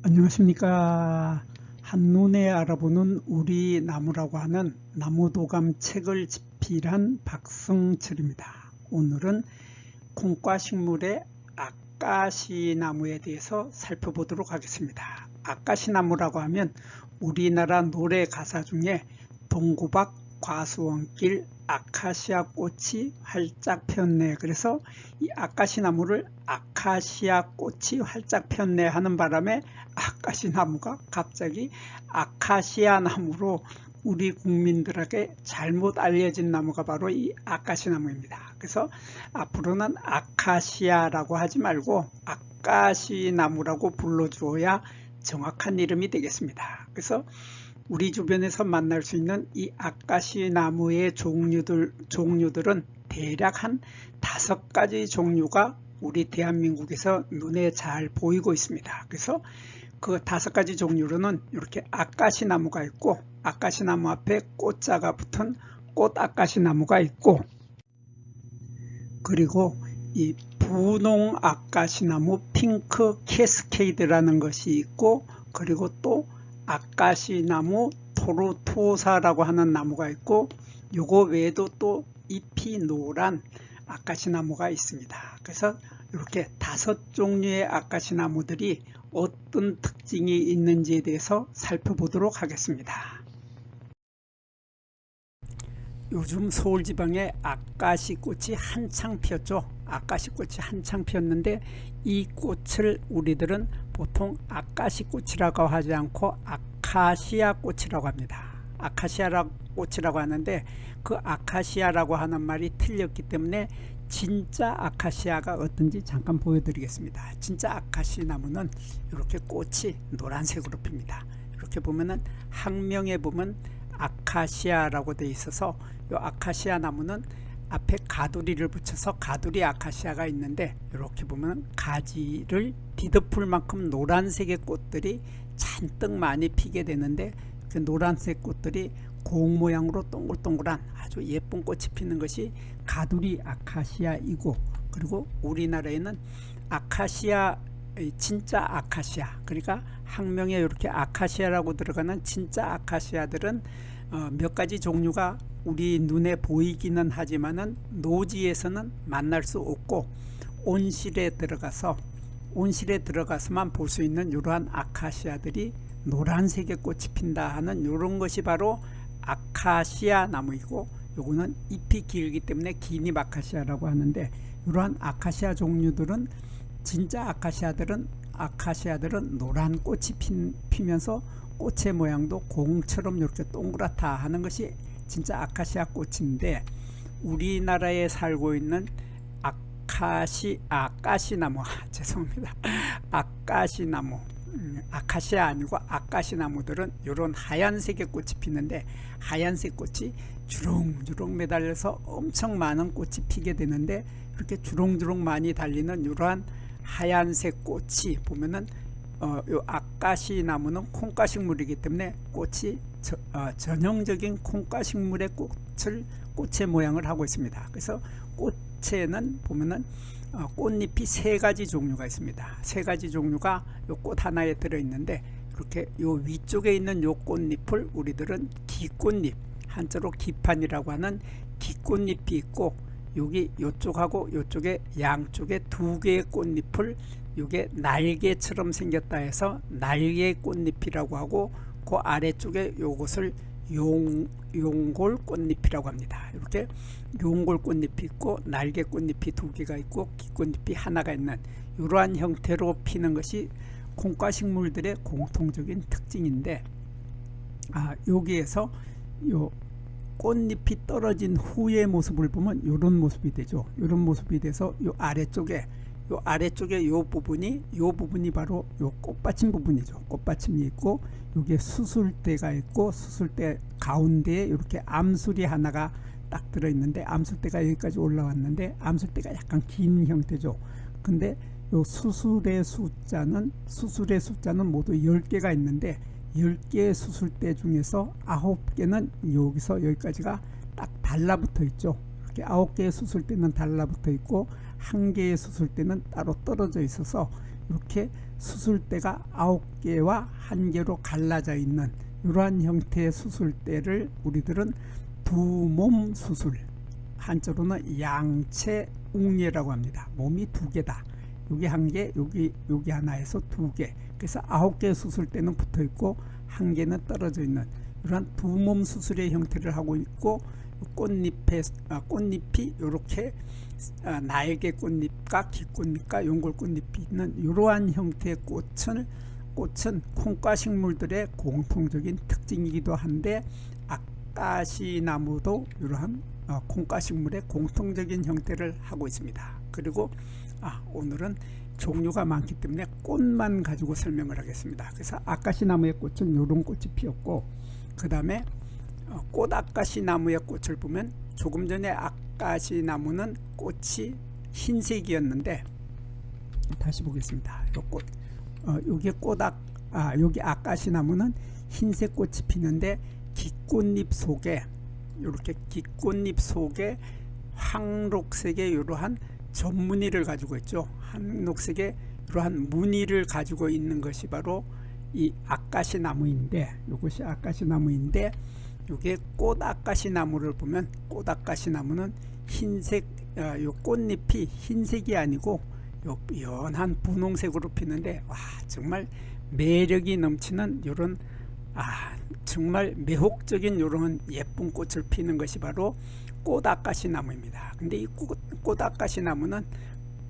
안녕하십니까. 한눈에 알아보는 우리 나무라고 하는 나무도감 책을 집필한 박승철입니다. 오늘은 콩과 식물의 아까시나무에 대해서 살펴보도록 하겠습니다. 아까시나무라고 하면 우리나라 노래 가사 중에 동구박 과수원길 아카시아 꽃이 활짝 폈네. 그래서 이 아카시나무를 아카시아 꽃이 활짝 폈네 하는 바람에 아카시나무가 갑자기 아카시아 나무로 우리 국민들에게 잘못 알려진 나무가 바로 이 아카시나무입니다. 그래서 앞으로는 아카시아라고 하지 말고 아카시나무라고 불러주어야 정확한 이름이 되겠습니다. 그래서 우리 주변에서 만날 수 있는 이 아카시 나무의 종류들은 대략 한 5가지 종류가 우리 대한민국에서 눈에 잘 보이고 있습니다. 그래서 그 5가지 종류로는 이렇게 아카시 나무가 있고, 아카시 나무 앞에 꽃자가 붙은 꽃 아카시 나무가 있고, 그리고 이 분홍 아카시 나무 핑크 캐스케이드라는 것이 있고, 그리고 또 아카시나무 토르토사라고 하는 나무가 있고, 요거 외에도 또 잎이 노란 아카시나무가 있습니다. 그래서 이렇게 5종류의 아카시나무들이 어떤 특징이 있는지에 대해서 살펴보도록 하겠습니다. 요즘 서울지방에 아카시꽃이 한창 피었죠. 아카시꽃이 한창 피었는데 이 꽃을 우리들은 보통 아카시꽃이라고 하지 않고 아카시아 꽃이라고 합니다. 아카시아 꽃이라고 하는데 그 아카시아라고 하는 말이 틀렸기 때문에 진짜 아카시아가 어떤지 잠깐 보여드리겠습니다. 진짜 아카시 나무는 이렇게 꽃이 노란색으로 핍니다. 이렇게 보면은 학명에 보면 아카시아라고 되어 있어서 이 아카시아 나무는 앞에 가두리를 붙여서 가두리 아카시아가 있는데, 이렇게 보면 가지를 뒤덮을 만큼 노란색의 꽃들이 잔뜩 많이 피게 되는데, 그 노란색 꽃들이 공 모양으로 동글동글한 아주 예쁜 꽃이 피는 것이 가두리 아카시아이고, 그리고 우리나라에는 아카시아, 진짜 아카시아, 그러니까 학명에 이렇게 아카시아라고 들어가는 진짜 아카시아들은 몇 가지 종류가 우리 눈에 보이기는 하지만은 노지에서는 만날 수 없고, 온실에 들어가서만 볼 수 있는 이러한 아카시아들이 노란색의 꽃이 핀다 하는 이런 것이 바로 아카시아 나무이고, 요거는 잎이 길기 때문에 긴잎 아카시아라고 하는데, 이러한 아카시아 종류들은 진짜 아카시아들은 노란 꽃이 피면서 꽃의 모양도 공처럼 이렇게 동그랗다 하는 것이 진짜 아카시아 꽃인데, 우리나라에 살고 있는 아카시나무, 죄송합니다. 아카시나무, 아카시아 아니고 아카시나무들은 이런 하얀색의 꽃이 피는데, 하얀색 꽃이 주렁주렁 매달려서 엄청 많은 꽃이 피게 되는데, 이렇게 주렁주렁 많이 달리는 이러한 하얀색 꽃이 보면은 요 아카시나무는 콩과식물이기 때문에 꽃이 전형적인 콩과식물의 꽃의 모양을 하고 있습니다. 그래서 꽃에는 보면은 꽃잎이 3가지 종류가 있습니다. 3가지 종류가 요 꽃 하나에 들어 있는데, 이렇게 요 위쪽에 있는 요 꽃잎을 우리들은 기꽃잎, 한자로 기판이라고 하는 기꽃잎이 있고, 여기 요쪽하고 요쪽에 양쪽에 2개의 꽃잎을 이게 날개처럼 생겼다 해서 날개 꽃잎이라고 하고, 그 아래쪽에 요것을 용골 꽃잎이라고 합니다. 이렇게 용골 꽃잎이 있고 날개 꽃잎이 2개가 있고 기꽃잎이 하나가 있는 이러한 형태로 피는 것이 콩과식물들의 공통적인 특징인데, 여기에서 요 꽃잎이 떨어진 후의 모습을 보면 이런 모습이 되죠. 이런 모습이 돼서 요 아래쪽에 요 부분이 바로 요 꽃받침 부분이죠. 꽃받침이 있고, 여기에 수술대가 있고, 수술대 가운데에 이렇게 암술이 하나가 딱 들어 있는데, 암술대가 여기까지 올라왔는데, 암술대가 약간 긴 형태죠. 근데 요 수술의 숫자는 모두 10개가 있는데, 10개의 수술대 중에서 9개는 여기서 여기까지가 딱 달라붙어 있죠. 이렇게 9개의 수술대는 달라붙어 있고, 1개의 수술대는 따로 떨어져 있어서 이렇게 수술대가 9개와 1개로 갈라져 있는 이러한 형태의 수술대를 우리들은 두몸 수술, 한자로는 양체웅예라고 합니다. 몸이 2개다. 여기 1개, 여기 하나에서 2개. 그래서 9개의 수술대는 붙어 있고 1개는 떨어져 있는 이러한 두몸 수술의 형태를 하고 있고, 꽃잎이 이렇게 날개 꽃잎과 깃꽃잎과 연골꽃잎이 있는 이러한 형태의 꽃은 콩과 식물들의 공통적인 특징이기도 한데, 아까시나무도 이러한 콩과 식물의 공통적인 형태를 하고 있습니다. 그리고 오늘은 종류가 많기 때문에 꽃만 가지고 설명을 하겠습니다. 그래서 아까시나무의 꽃은 이런 꽃이 피었고, 그 다음에 꽃아까시나무의 꽃을 보면 조금 전에 아까시나무는 꽃이 흰색이었는데, 다시 보겠습니다. 여기 아까시나무는 흰색 꽃이 피는데 깃꽃잎 속에 이렇게 깃꽃잎 속에 황록색의 이러한 전무늬를 가지고 있죠. 황록색의 이러한 무늬를 가지고 있는 것이 바로 이 아까시나무인데, 이것이 아까시나무인데, 이게 꽃아까시나무를 보면 꽃아까시나무는 흰색, 요 꽃잎이 흰색이 아니고 요 연한 분홍색으로 피는데, 와, 정말 매력이 넘치는 이런 정말 매혹적인 이런 예쁜 꽃을 피는 것이 바로 꽃아까시나무입니다. 근데 이 꽃아까시나무는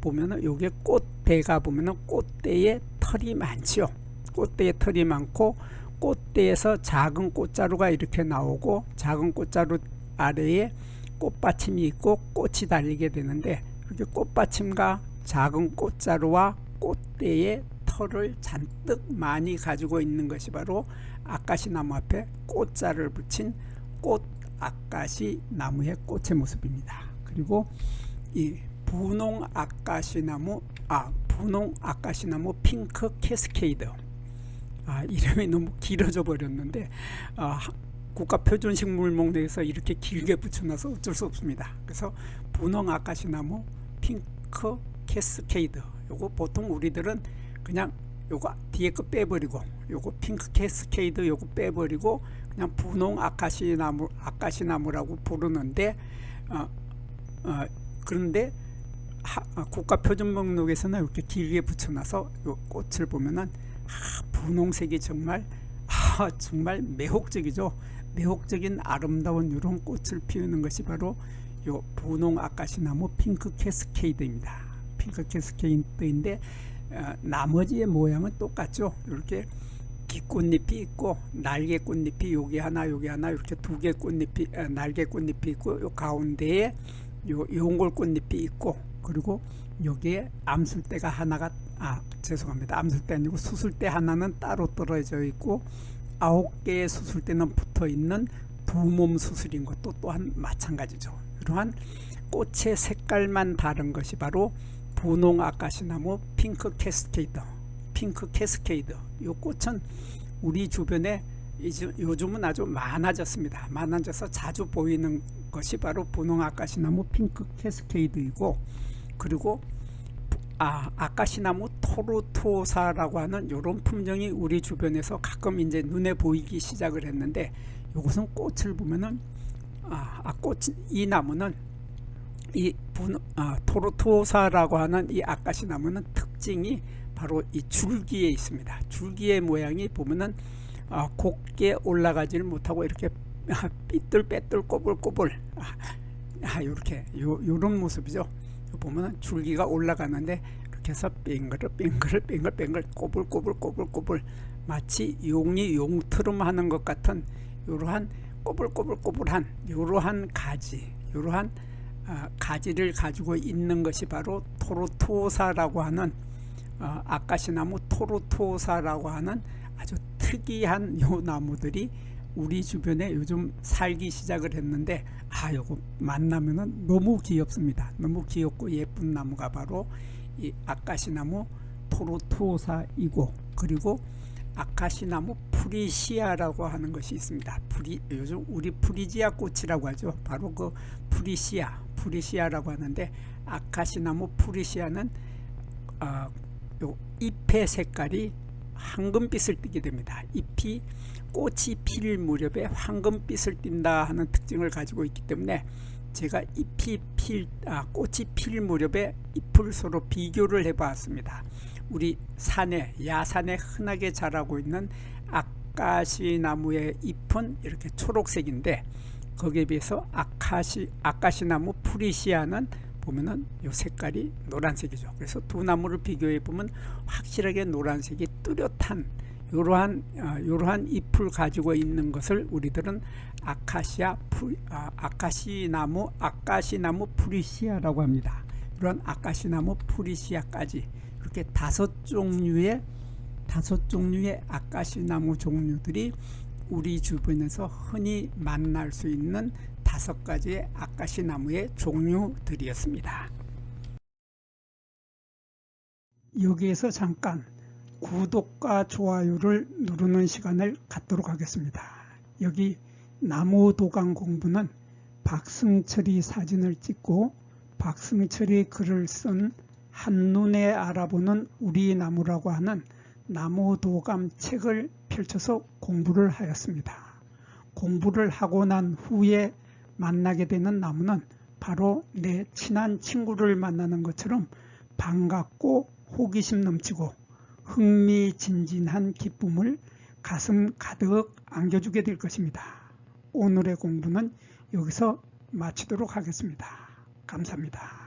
보면은 요게 꽃대가 보면은 꽃대에 털이 많지요. 꽃대에 털이 많고, 꽃대에서 작은 꽃자루가 이렇게 나오고, 작은 꽃자루 아래에 꽃받침이 있고 꽃이 달리게 되는데, 이렇게 꽃받침과 작은 꽃자루와 꽃대에 털을 잔뜩 많이 가지고 있는 것이 바로 아까시나무 앞에 꽃자를 붙인 꽃아까시나무의 꽃의 모습입니다. 그리고 이 분홍 아까시나무 핑크 캐스케이드, 이름이 너무 길어져 버렸는데 국가표준식물목록에서 이렇게 길게 붙여놔서 어쩔 수 없습니다. 그래서 분홍 아까시나무 핑크 캐스케이드, 요거 보통 우리들은 그냥 요거 뒤에 거 빼버리고, 요거 핑크 캐스케이드 요거 빼버리고 그냥 분홍 아까시나무라고 부르는데, 그런데 국가표준목록에서는 이렇게 길게 붙여놔서 요 꽃을 보면은 분홍색이 정말 매혹적이죠. 매혹적인 아름다운 이런 꽃을 피우는 것이 바로 요 분홍 아까시나무 핑크 캐스케이드입니다. 핑크 캐스케이드인데 나머지의 모양은 똑같죠. 이렇게 깃꽃잎이 있고 날개 꽃잎이 여기 하나 이렇게 2개 꽃잎이 날개 꽃잎이 있고, 요 가운데에 요 연골꽃잎이 있고, 그리고 여기에 암술대가 하나가 죄송합니다. 암술대 아니고 수술대 하나는 따로 떨어져 있고, 9개의 수술대는 붙어 있는 두몸 수술인 것도 또한 마찬가지죠. 이러한 꽃의 색깔만 다른 것이 바로 분홍 아까시나무 핑크 캐스케이드. 이 꽃은 우리 주변에 요즘은 아주 많아졌습니다. 많아져서 자주 보이는 것이 바로 분홍 아까시나무 핑크 캐스케이드이고, 그리고 아까시나무 토르투오사라고 하는 이런 품종이 우리 주변에서 가끔 이제 눈에 보이기 시작을 했는데, 이것은 꽃을 보면은 이 나무는 이 토르투오사라고 하는 이 아까시나무는 특징이 바로 이 줄기에 있습니다. 줄기의 모양이 보면은 곱게 올라가지를 못하고 이렇게 삐뚤빼뚤 꼬불꼬불 이렇게 요런 모습이죠. 보면은 줄기가 올라가는데 이렇게 해서 빙글 꼬불꼬불 마치 용이 용트름 하는 것 같은 이러한 꼬불꼬불한 이러한 가지를 가지고 있는 것이 바로 토르투오사라고 하는 아까시나무 토르투오사라고 하는 아주 특이한 요 나무들이 우리 주변에 요즘 살기 시작을 했는데, 요거 만나면은 너무 귀엽습니다. 너무 귀엽고 예쁜 나무가 바로 이 아까시나무 토르투오사이고, 그리고 아까시나무 프리시아라고 하는 것이 있습니다. 요즘 우리 프리지아 꽃이라고 하죠. 바로 그 프리시아라고 하는데, 아까시나무 프리시아는 요 잎의 색깔이 황금빛을 띠게 됩니다. 꽃이 필 무렵에 황금빛을 띈다 하는 특징을 가지고 있기 때문에 제가 꽃이 필 무렵에 잎을 서로 비교를 해 봤습니다. 우리 야산에 흔하게 자라고 있는 아카시 나무의 잎은 이렇게 초록색인데, 거기에 비해서 아카시 나무 프리시아는 보면은 요 색깔이 노란색이죠. 그래서 두 나무를 비교해 보면 확실하게 노란색이 뚜렷한 이러한 잎을 가지고 있는 것을 우리들은 아카시 나무 프리시아라고 합니다. 이런 아카시 나무 프리시아까지 이렇게 다섯 종류의 아카시 나무 종류들이 우리 주변에서 흔히 만날 수 있는 5가지의 아카시 나무의 종류들이었습니다. 여기에서 잠깐 구독과 좋아요를 누르는 시간을 갖도록 하겠습니다. 여기 나무도감 공부는 박승철이 사진을 찍고 박승철이 글을 쓴 한눈에 알아보는 우리 나무라고 하는 나무도감 책을 펼쳐서 공부를 하였습니다. 공부를 하고 난 후에 만나게 되는 나무는 바로 내 친한 친구를 만나는 것처럼 반갑고 호기심 넘치고 흥미진진한 기쁨을 가슴 가득 안겨주게 될 것입니다. 오늘의 공부는 여기서 마치도록 하겠습니다. 감사합니다.